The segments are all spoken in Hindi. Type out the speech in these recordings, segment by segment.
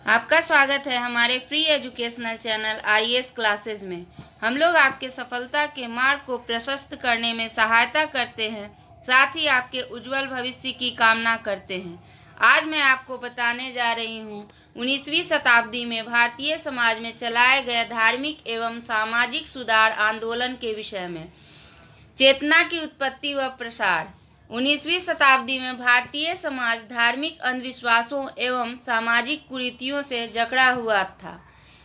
आपका स्वागत है हमारे free educational channel IAS classes में। हम लोग आपके सफलता के मार्ग को प्रशस्त करने में सहायता करते हैं, साथ ही आपके उज्जवल भविष्य की कामना करते हैं। आज मैं आपको बताने जा रही हूँ 19वीं शताब्दी में भारतीय समाज में चलाए गए धार्मिक एवं सामाजिक सुधार आंदोलन के विषय में। चेतना की उत्पत्ति व प्रसार। 19वीं शताब्दी में भारतीय समाज धार्मिक अंधविश्वासों एवं सामाजिक कुरीतियों से जकड़ा हुआ था।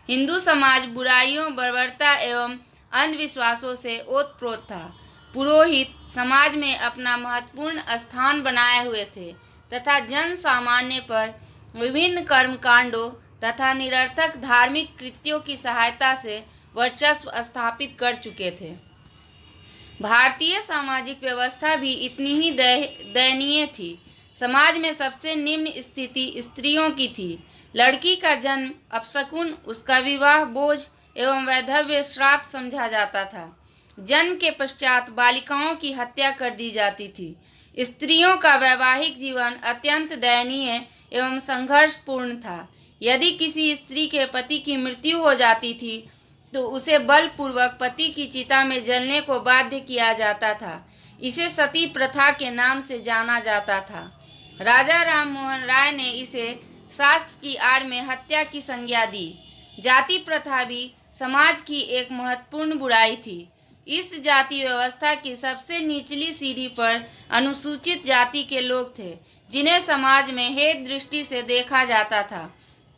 हिंदू समाज बुराइयों, बर्बरता एवं अंधविश्वासों से ओतप्रोत था। पुरोहित समाज में अपना महत्वपूर्ण स्थान बनाए हुए थे तथा जन सामान्य पर विभिन्न कर्मकांडों तथा निरर्थक धार्मिक कृत्यों की सहायता से वर्चस्व स्थापित कर चुके थे। भारतीय सामाजिक व्यवस्था भी इतनी ही दयनीय थी। समाज में सबसे निम्न स्थिति स्त्रियों की थी। लड़की का जन्म अपशकुन, उसका विवाह बोझ एवं वैधव्य श्राप समझा जाता था। जन्म के पश्चात बालिकाओं की हत्या कर दी जाती थी। स्त्रियों का वैवाहिक जीवन अत्यंत दयनीय एवं संघर्षपूर्ण था। यदि किसी स्त्री के पति की मृत्यु हो जाती थी तो उसे बलपूर्वक पति की चिता में जलने को बाध्य किया जाता था। इसे सती प्रथा के नाम से जाना जाता था। राजा राम मोहन राय ने इसे शास्त्र की आड़ में हत्या की संज्ञा दी। जाति प्रथा भी समाज की एक महत्वपूर्ण बुराई थी। इस जाति व्यवस्था की सबसे निचली सीढ़ी पर अनुसूचित जाति के लोग थे, जिन्हें समाज में हेय दृष्टि से देखा जाता था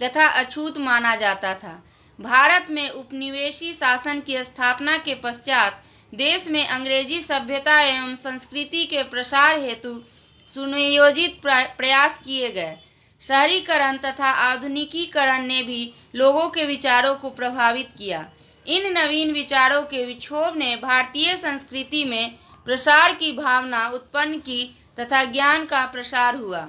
तथा अछूत माना जाता था। भारत में उपनिवेशी शासन की स्थापना के पश्चात देश में अंग्रेजी सभ्यता एवं संस्कृति के प्रसार हेतु सुनियोजित प्रयास किए गए। शहरीकरण तथा आधुनिकीकरण ने भी लोगों के विचारों को प्रभावित किया। इन नवीन विचारों के विक्षोभ ने भारतीय संस्कृति में प्रसार की भावना उत्पन्न की तथा ज्ञान का प्रसार हुआ।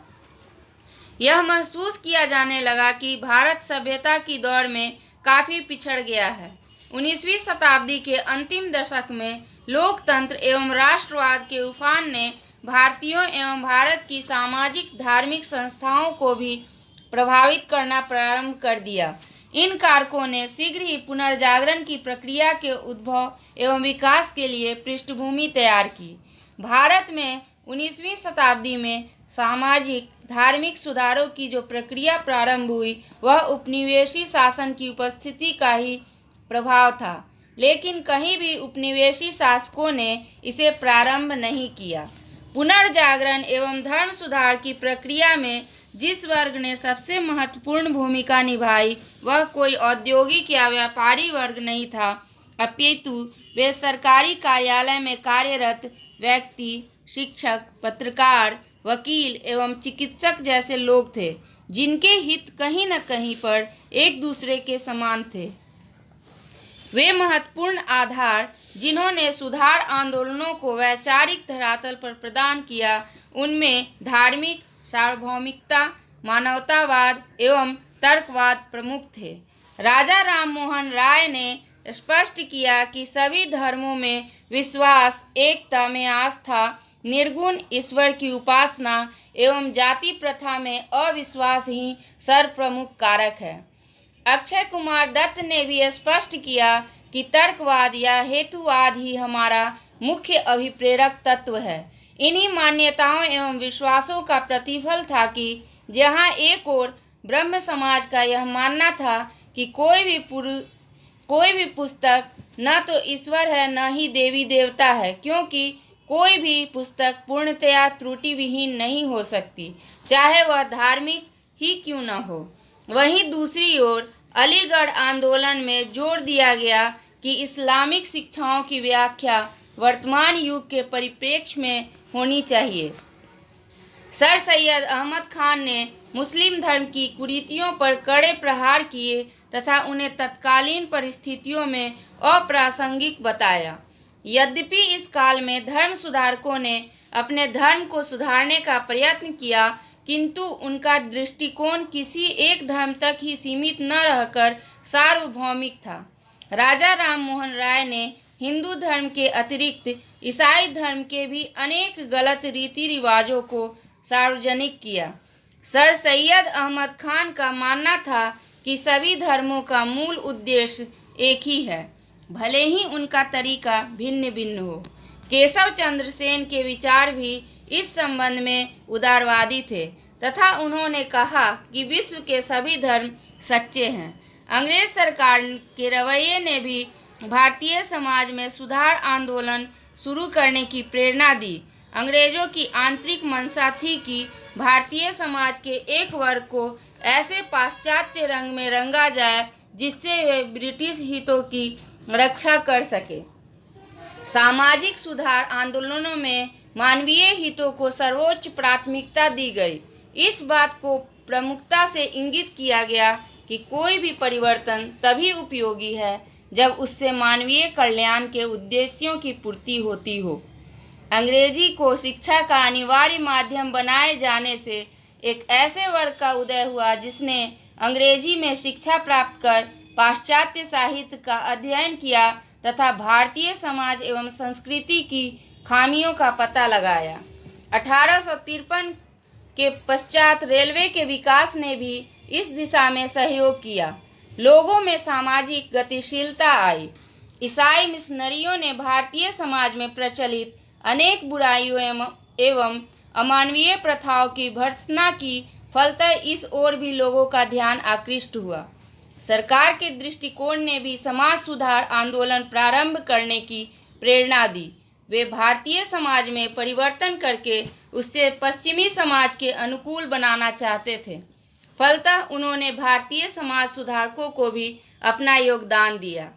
यह महसूस किया जाने लगा कि भारत सभ्यता की दौड़ में काफी पिछड़ गया है। 19वीं शताब्दी के अंतिम दशक में लोकतंत्र एवं राष्ट्रवाद के उफान ने भारतीयों एवं भारत की सामाजिक धार्मिक संस्थाओं को भी प्रभावित करना प्रारंभ कर दिया। इन कारकों ने शीघ्र ही पुनर्जागरण की प्रक्रिया के उद्भव एवं विकास के लिए पृष्ठभूमि तैयार की। भारत में 19वीं शताब्दी में सामाजिक धार्मिक सुधारों की जो प्रक्रिया प्रारंभ हुई वह उपनिवेशी शासन की उपस्थिति का ही प्रभाव था, लेकिन कहीं भी उपनिवेशी शासकों ने इसे प्रारंभ नहीं किया। पुनर्जागरण एवं धर्म सुधार की प्रक्रिया में जिस वर्ग ने सबसे महत्वपूर्ण भूमिका निभाई वह कोई औद्योगिक या व्यापारी वर्ग नहीं था, अपितु वे सरकारी कार्यालय में कार्यरत व्यक्ति, शिक्षक, पत्रकार, वकील एवं चिकित्सक जैसे लोग थे, जिनके हित कहीं न कहीं पर एक दूसरे के समान थे। वे महत्वपूर्ण आधार जिन्होंने सुधार आंदोलनों को वैचारिक धरातल पर प्रदान किया, उनमें धार्मिक सार्वभौमिकता, मानवतावाद एवं तर्कवाद प्रमुख थे। राजा राम मोहन राय ने स्पष्ट किया कि सभी धर्मों में विश्वास, एकता में आस्था, निर्गुण ईश्वर की उपासना एवं जाति प्रथा में अविश्वास ही सर्वप्रमुख कारक है। अक्षय कुमार दत्त ने भी स्पष्ट किया कि तर्कवाद या हेतुवाद ही हमारा मुख्य अभिप्रेरक तत्व है। इन्हीं मान्यताओं एवं विश्वासों का प्रतिफल था कि जहाँ एक ओर ब्रह्म समाज का यह मानना था कि कोई भी पुस्तक न तो ईश्वर है न ही देवी देवता है, क्योंकि कोई भी पुस्तक पूर्णतया त्रुटि विहीन नहीं हो सकती, चाहे वह धार्मिक ही क्यों न हो। वहीं दूसरी ओर अलीगढ़ आंदोलन में जोर दिया गया कि इस्लामिक शिक्षाओं की व्याख्या वर्तमान युग के परिप्रेक्ष्य में होनी चाहिए। सर सैयद अहमद खान ने मुस्लिम धर्म की कुरीतियों पर कड़े प्रहार किए तथा उन्हें तत्कालीन परिस्थितियों में अप्रासंगिक बताया। यद्यपि इस काल में धर्म सुधारकों ने अपने धर्म को सुधारने का प्रयत्न किया, किंतु उनका दृष्टिकोण किसी एक धर्म तक ही सीमित न रहकर सार्वभौमिक था। राजा राम मोहन राय ने हिंदू धर्म के अतिरिक्त ईसाई धर्म के भी अनेक गलत रीति रिवाजों को सार्वजनिक किया। सर सैयद अहमद खान का मानना था कि सभी धर्मों का मूल उद्देश्य एक ही है, भले ही उनका तरीका भिन्न भिन्न हो। केशव चंद्र सेन के विचार भी इस संबंध में उदारवादी थे तथा उन्होंने कहा कि विश्व के सभी धर्म सच्चे हैं। अंग्रेज सरकार के रवैये ने भी भारतीय समाज में सुधार आंदोलन शुरू करने की प्रेरणा दी। अंग्रेजों की आंतरिक मंशा थी कि भारतीय समाज के एक वर्ग को ऐसे पाश्चात्य रंग में रंगा जाए जिससे वे ब्रिटिश हितों की रक्षा कर सके। सामाजिक सुधार आंदोलनों में मानवीय हितों को सर्वोच्च प्राथमिकता दी गई। इस बात को प्रमुखता से इंगित किया गया कि कोई भी परिवर्तन तभी उपयोगी है जब उससे मानवीय कल्याण के उद्देश्यों की पूर्ति होती हो। अंग्रेजी को शिक्षा का अनिवार्य माध्यम बनाए जाने से एक ऐसे वर्ग का उदय हुआ जिसने अंग्रेजी में शिक्षा प्राप्त कर पाश्चात्य साहित्य का अध्ययन किया तथा भारतीय समाज एवं संस्कृति की खामियों का पता लगाया। 1853 के पश्चात रेलवे के विकास ने भी इस दिशा में सहयोग किया। लोगों में सामाजिक गतिशीलता आई। ईसाई मिशनरियों ने भारतीय समाज में प्रचलित अनेक बुराइयों एवं अमानवीय प्रथाओं की भर्त्सना की, फलतः इस ओर भी लोगों का ध्यान आकृष्ट हुआ। सरकार के दृष्टिकोण ने भी समाज सुधार आंदोलन प्रारंभ करने की प्रेरणा दी। वे भारतीय समाज में परिवर्तन करके उससे पश्चिमी समाज के अनुकूल बनाना चाहते थे। फलतः उन्होंने भारतीय समाज सुधारकों को भी अपना योगदान दिया।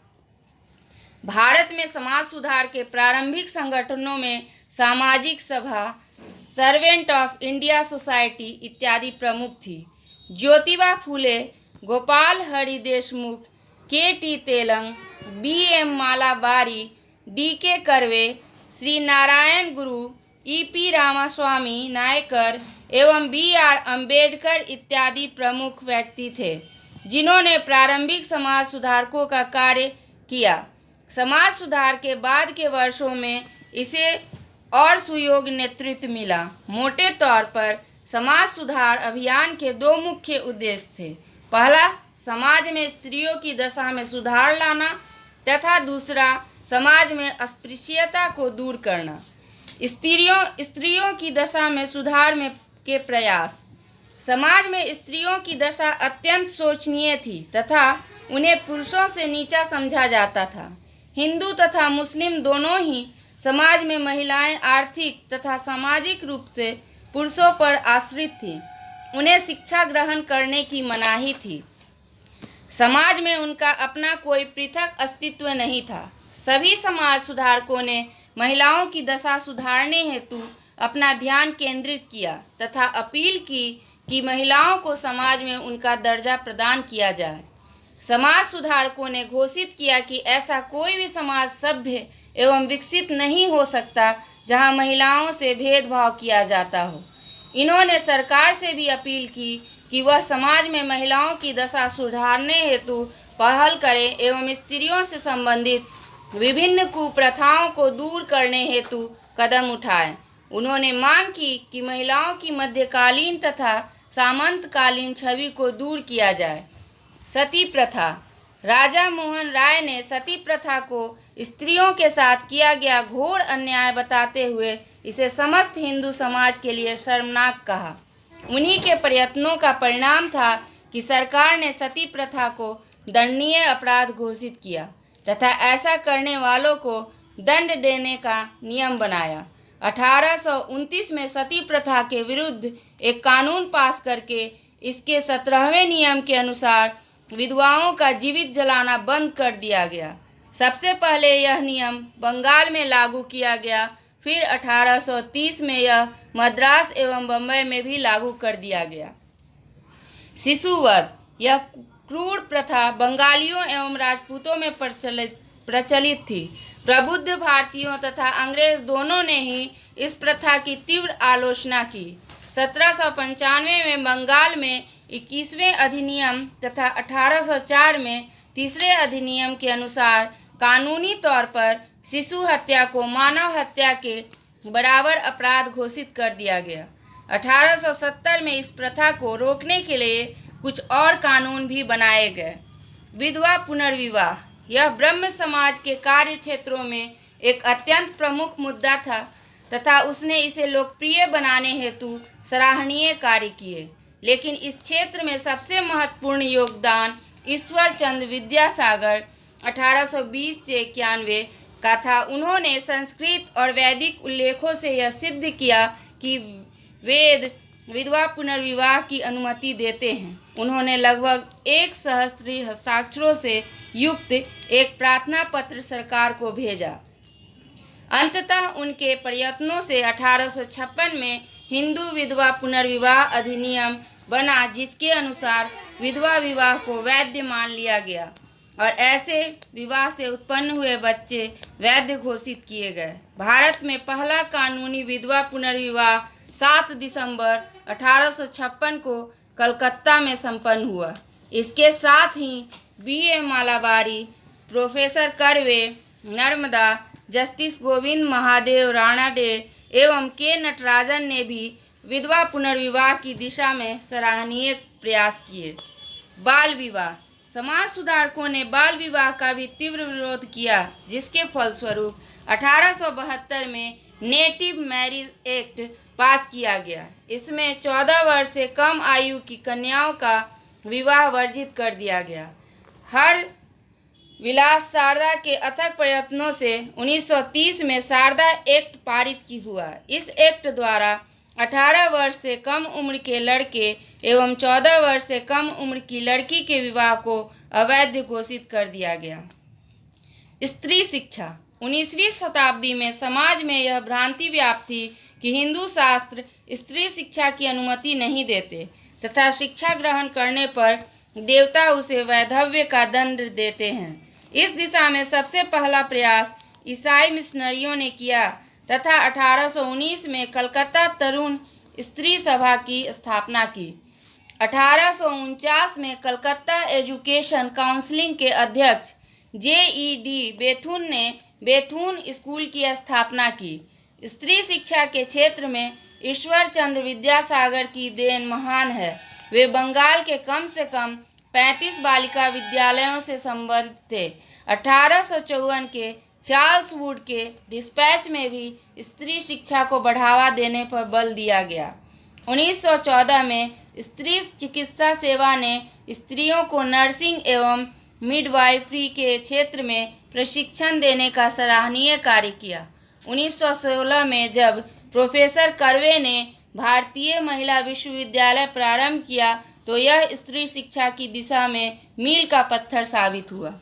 भारत में समाज सुधार के प्रारंभिक संगठनों में सामाजिक सभा, सर्वेंट ऑफ इंडिया सोसाइटी इत्यादि प्रमुख थी। Jyotiba Phule, Gopal Hari Deshmukh, K T. Telang, B M. Malabari, D K. Karve, Shri Narayan Guru, E P. Ramaswamy Naikar एवं बी.आर. अम्बेडकर इत्यादि प्रमुख व्यक्ति थे जिन्होंने प्रारंभिक समाज सुधारकों का कार्य किया। समाज सुधार के बाद के वर्षों में इसे और सुयोग्य नेतृत्व मिला। मोटे तौर पर समाज सुधार अभियान के दो मुख्य उद्देश्य थे। पहला, समाज में स्त्रियों की दशा में सुधार लाना तथा दूसरा, समाज में अस्पृश्यता को दूर करना। स्त्रियों की दशा में सुधार में के प्रयास। समाज में स्त्रियों की दशा अत्यंत शोचनीय थी तथा उन्हें पुरुषों से नीचा समझा जाता था। हिंदू तथा मुस्लिम दोनों ही समाज में महिलाएं आर्थिक तथा सामाजिक रूप से पुरुषों पर आश्रित थीं। उन्हें शिक्षा ग्रहण करने की मनाही थी। समाज में उनका अपना कोई पृथक अस्तित्व नहीं था। सभी समाज सुधारकों ने महिलाओं की दशा सुधारने हेतु अपना ध्यान केंद्रित किया तथा अपील की कि महिलाओं को समाज में उनका दर्जा प्रदान किया जाए। समाज सुधारकों ने घोषित किया कि ऐसा कोई भी समाज सभ्य एवं विकसित नहीं हो सकता जहां महिलाओं से भेदभाव किया जाता हो। इन्होंने सरकार से भी अपील की कि वह समाज में महिलाओं की दशा सुधारने हेतु पहल करे एवं स्त्रियों से संबंधित विभिन्न कुप्रथाओं को दूर करने हेतु कदम उठाए। उन्होंने मांग की कि महिलाओं की मध्यकालीन तथा सामंतकालीन छवि को दूर किया जाए। सती प्रथा। राजा मोहन राय ने सती प्रथा को स्त्रियों के साथ किया गया घोर अन्याय बताते हुए इसे समस्त हिंदू समाज के लिए शर्मनाक कहा। उन्हीं के प्रयत्नों का परिणाम था कि सरकार ने सती प्रथा को दंडनीय अपराध घोषित किया तथा ऐसा करने वालों को दंड देने का नियम बनाया। 1829 में सती प्रथा के विरुद्ध एक कानून पास करके इसके 17वें नियम के अनुसार विधवाओं का जीवित जलाना बंद कर दिया गया। सबसे पहले यह नियम बंगाल में लागू किया गया, फिर 1830 में यह मद्रास एवं बम्बई में भी लागू कर दिया गया। शिशुवध। यह क्रूर प्रथा बंगालियों एवं राजपूतों में प्रचलित थी। प्रबुद्ध भारतीयों तथा अंग्रेज दोनों ने ही इस प्रथा की तीव्र आलोचना की। 1795 में बंगाल में 21वें अधिनियम तथा 1804 में तीसरे अधिनियम के अनुसार कानूनी तौर पर शिशु हत्या को मानव हत्या के बराबर अपराध घोषित कर दिया गया। 1870 में इस प्रथा को रोकने के लिए कुछ और कानून भी बनाए गए। विधवा पुनर्विवाह, यह ब्रह्म समाज के कार्य क्षेत्रों में एक अत्यंत प्रमुख मुद्दा था तथा उसने इसे लोकप्रिय बनाने हेतु सराहनीय कार्य किए। लेकिन इस क्षेत्र में सबसे महत्वपूर्ण योगदान ईश्वर चंद्र विद्यासागर 1820 से 91 का था। उन्होंने संस्कृत और वैदिक उल्लेखों से यह सिद्ध किया कि वेद विधवा पुनर्विवाह की अनुमति देते हैं। उन्होंने लगभग 1,000 हस्ताक्षरों से युक्त एक प्रार्थना पत्र सरकार को भेजा। अंततः उनके प्रयत्नों से 1856 में हिंदू विधवा पुनर्विवाह अधिनियम बना, जिसके अनुसार विधवा विवाह को वैध मान लिया गया और ऐसे विवाह से उत्पन्न हुए बच्चे वैध घोषित किए गए। भारत में पहला कानूनी विधवा पुनर्विवाह 7 दिसंबर 1856 को कलकत्ता में संपन्न हुआ। इसके साथ ही B.A. Malabari, professor Karve, Narmada, justice Govind Mahadev Ranade एवं के नटराजन ने भी विधवा पुनर्विवाह की दिशा में सराहनीय प्रयास किए। बाल विवाह, समाज सुधारकों ने बाल विवाह का भी तीव्र विरोध किया, जिसके फलस्वरूप 1872 में नेटिव मैरिज एक्ट पास किया गया। इसमें 14 वर्ष से कम आयु की कन्याओं का विवाह वर्जित कर दिया गया। हर विलास शारदा के अथक प्रयत्नों से 1930 में शारदा एक्ट पारित की हुआ। इस एक्ट द्वारा 18 वर्ष से कम उम्र के लड़के एवं 14 वर्ष से कम उम्र की लड़की के विवाह को अवैध घोषित कर दिया गया। स्त्री शिक्षा, 19वीं शताब्दी में समाज में यह भ्रांति व्याप्त थी कि हिंदू शास्त्र स्त्री शिक्षा की अनुमति नहीं देते तथा शिक्षा ग्रहण करने पर देवता उसे वैधव्य का दंड देते हैं। इस दिशा में सबसे पहला प्रयास ईसाई मिशनरियों ने किया तथा 1819 में कलकत्ता तरुण स्त्री सभा की स्थापना की। 1849 में कलकत्ता एजुकेशन काउंसिल के अध्यक्ष JED बेथुन ने बेथुन स्कूल की स्थापना की। स्त्री शिक्षा के क्षेत्र में ईश्वर चंद्र विद्यासागर की देन महान है। वे बंगाल के कम से कम 35 बालिका विद्यालयों से संबद्ध थे। 1854 के चार्ल्स वुड के डिस्पैच में भी स्त्री शिक्षा को बढ़ावा देने पर बल दिया गया। 1914 में स्त्री चिकित्सा सेवा ने स्त्रियों को नर्सिंग एवं मिडवाइफरी के क्षेत्र में प्रशिक्षण देने का सराहनीय कार्य किया। 1916 में जब प्रोफेसर कर्वे ने भारतीय महिला विश्वविद्यालय प्रारंभ किया तो यह स्त्री शिक्षा की दिशा में मील का पत्थर साबित हुआ।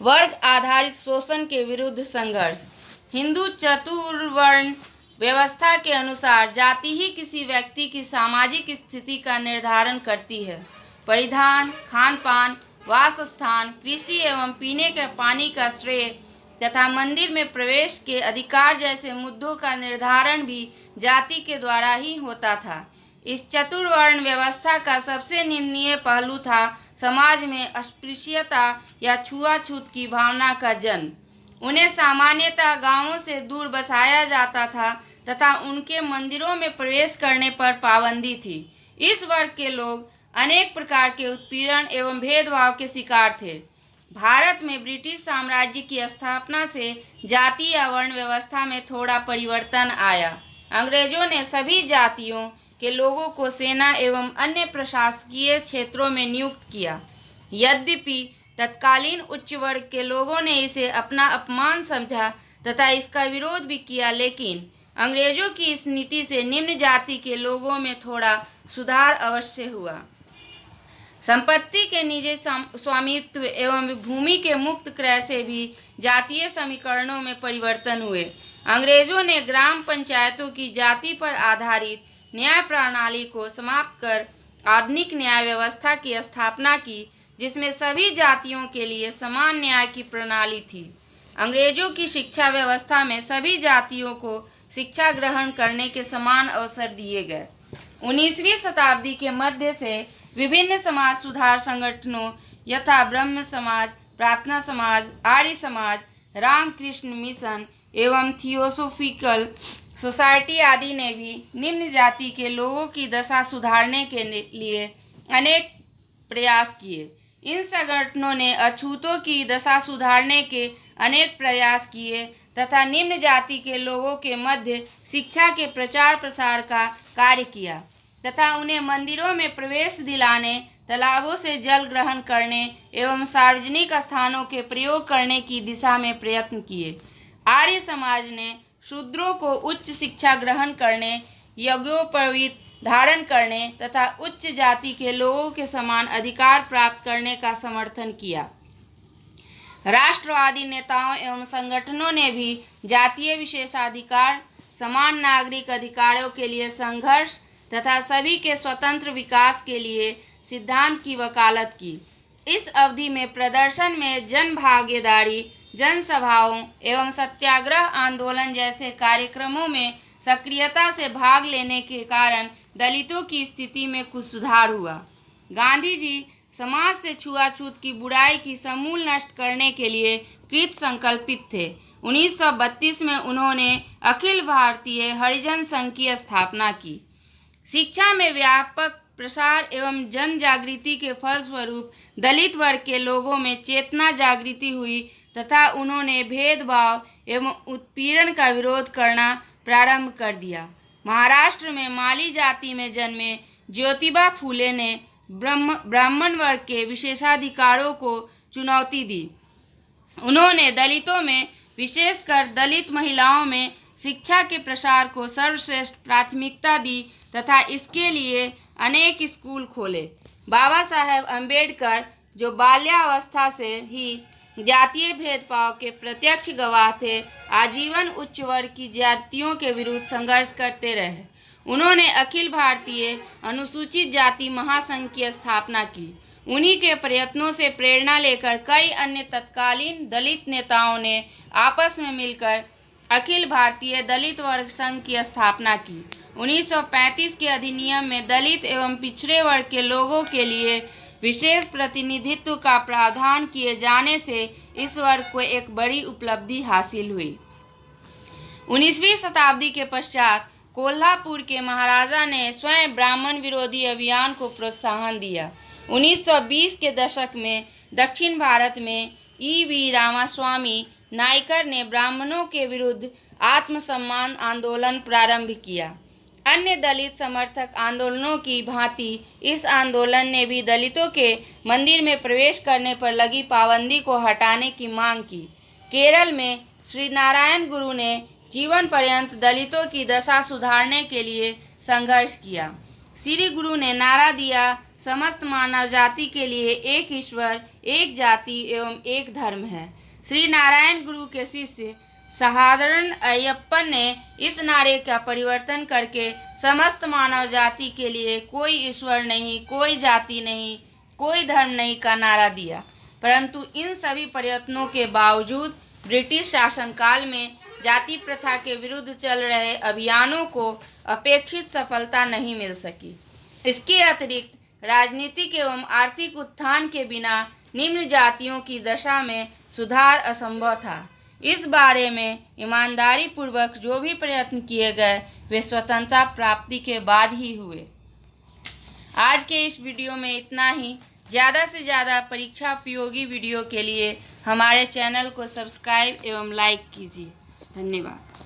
वर्ग आधारित शोषण के विरुद्ध संघर्ष, हिंदू चतुर्वर्ण व्यवस्था के अनुसार जाति ही किसी व्यक्ति की सामाजिक स्थिति का निर्धारण करती है। परिधान, खान पान, वासस्थान, कृषि एवं पीने के पानी का श्रेय तथा मंदिर में प्रवेश के अधिकार जैसे मुद्दों का निर्धारण भी जाति के द्वारा ही होता था। इस चतुर्वर्ण व्यवस्था का सबसे निंदनीय पहलू था समाज में अस्पृश्यता या छुआछूत की भावना का जन्म। उन्हें सामान्यतः गांवों से दूर बसाया जाता था तथा उनके मंदिरों में प्रवेश करने पर पाबंदी थी। इस वर्ग के लोग अनेक प्रकार के उत्पीड़न एवं भेदभाव के शिकार थे। भारत में ब्रिटिश साम्राज्य की स्थापना से जाति या वर्ण व्यवस्था में थोड़ा परिवर्तन आया। अंग्रेजों ने सभी जातियों के लोगों को सेना एवं अन्य प्रशासकीय क्षेत्रों में नियुक्त किया। यद्यपि तत्कालीन उच्च वर्ग के लोगों ने इसे अपना अपमान समझा तथा इसका विरोध भी किया, लेकिन अंग्रेजों की इस नीति से निम्न जाति के लोगों में थोड़ा सुधार अवश्य हुआ। संपत्ति के निजी स्वामित्व एवं भूमि के मुक्त क्रय से भी जातीय समीकरणों में परिवर्तन हुए। अंग्रेजों ने ग्राम पंचायतों की जाति पर आधारित न्याय प्रणाली को समाप्त कर आधुनिक न्याय व्यवस्था की स्थापना की, जिसमें सभी जातियों के लिए समान न्याय की प्रणाली थी। अंग्रेजों की शिक्षा व्यवस्था में सभी जातियों को शिक्षा ग्रहण करने के समान अवसर दिए गए। 19वीं शताब्दी के मध्य से विभिन्न समाज सुधार संगठनों यथा ब्रह्म समाज, प्रार्थना समाज, आर्य समाज, रामकृष्ण मिशन एवं थियोसोफिकल सोसाइटी आदि ने भी निम्न जाति के लोगों की दशा सुधारने के लिए अनेक प्रयास किए। इन संगठनों ने अछूतों की दशा सुधारने के अनेक प्रयास किए तथा निम्न जाति के लोगों के मध्य शिक्षा के प्रचार प्रसार का कार्य किया तथा उन्हें मंदिरों में प्रवेश दिलाने, तालाबों से जल ग्रहण करने एवं सार्वजनिक स्थानों के प्रयोग करने की दिशा में प्रयत्न किए। आर्य समाज ने शूद्रों को उच्च शिक्षा ग्रहण करने, यज्ञोपवीत धारण करने तथा उच्च जाति के लोगों के समान अधिकार प्राप्त करने का समर्थन किया। राष्ट्रवादी नेताओं एवं संगठनों ने भी जातीय विशेषाधिकार, समान नागरिक अधिकारों के लिए संघर्ष तथा सभी के स्वतंत्र विकास के लिए सिद्धांत की वकालत की। इस अवधि में प्रदर्शन में जन भागीदारी, जनसभाओं एवं सत्याग्रह आंदोलन जैसे कार्यक्रमों में सक्रियता से भाग लेने के कारण दलितों की स्थिति में कुछ सुधार हुआ। गांधी जी समाज से छुआछूत की बुराई की समूल नष्ट करने के लिए कृत संकल्पित थे। 1932 में उन्होंने अखिल भारतीय हरिजन संघ की स्थापना की। शिक्षा में व्यापक प्रसार एवं जन जागृति के फलस्वरूप दलित वर्ग के लोगों में चेतना जागृति हुई तथा उन्होंने भेदभाव एवं उत्पीड़न का विरोध करना प्रारंभ कर दिया। महाराष्ट्र में माली जाति में जन्मे ज्योतिबा फूले ने ब्राह्मण वर्ग के विशेषाधिकारों को चुनौती दी। उन्होंने दलितों में, विशेषकर दलित महिलाओं में शिक्षा के प्रसार को सर्वश्रेष्ठ प्राथमिकता दी तथा इसके लिए अनेक स्कूल खोले। बाबा साहेब अम्बेडकर, जो बाल्यावस्था से ही जातीय भेदभाव के प्रत्यक्ष गवाह थे, आजीवन उच्च वर्ग की जातियों के विरुद्ध संघर्ष करते रहे। उन्होंने अखिल भारतीय अनुसूचित जाति महासंघ की स्थापना की। उन्हीं के प्रयत्नों से प्रेरणा लेकर कई अन्य तत्कालीन दलित नेताओं ने आपस में मिलकर अखिल भारतीय दलित वर्ग संघ की स्थापना की। 1935 के अधिनियम में दलित एवं पिछड़े वर्ग के लोगों के लिए विशेष प्रतिनिधित्व का प्रावधान किए जाने से इस वर्ग को एक बड़ी उपलब्धि हासिल हुई। 19वीं शताब्दी के पश्चात कोल्हापुर के महाराजा ने स्वयं ब्राह्मण विरोधी अभियान को प्रोत्साहन दिया। 1920 के दशक में दक्षिण भारत में E.V. रामास्वामी नायकर ने ब्राह्मणों के विरुद्ध आत्मसम्मान आंदोलन प्रारंभ किया। अन्य दलित समर्थक आंदोलनों की भांति इस आंदोलन ने भी दलितों के मंदिर में प्रवेश करने पर लगी पाबंदी को हटाने की मांग की। केरल में श्री नारायण गुरु ने जीवन पर्यंत दलितों की दशा सुधारने के लिए संघर्ष किया। श्री गुरु ने नारा दिया, समस्त मानव जाति के लिए एक ईश्वर, एक जाति एवं एक धर्म है। श्री नारायण गुरु के शिष्य साधारण अय्यप्पन ने इस नारे का परिवर्तन करके समस्त मानव जाति के लिए कोई ईश्वर नहीं, कोई जाति नहीं, कोई धर्म नहीं का नारा दिया। परंतु इन सभी प्रयत्नों के बावजूद ब्रिटिश शासनकाल में जाति प्रथा के विरुद्ध चल रहे अभियानों को अपेक्षित सफलता नहीं मिल सकी। इसके अतिरिक्त राजनीतिक एवं आर्थिक उत्थान के बिना निम्न जातियों की दशा में सुधार असंभव था। इस बारे में ईमानदारी पूर्वक जो भी प्रयत्न किए गए वे स्वतंत्रता प्राप्ति के बाद ही हुए। आज के इस वीडियो में इतना ही। ज़्यादा से ज़्यादा परीक्षा उपयोगी वीडियो के लिए हमारे चैनल को सब्सक्राइब एवं लाइक कीजिए। धन्यवाद।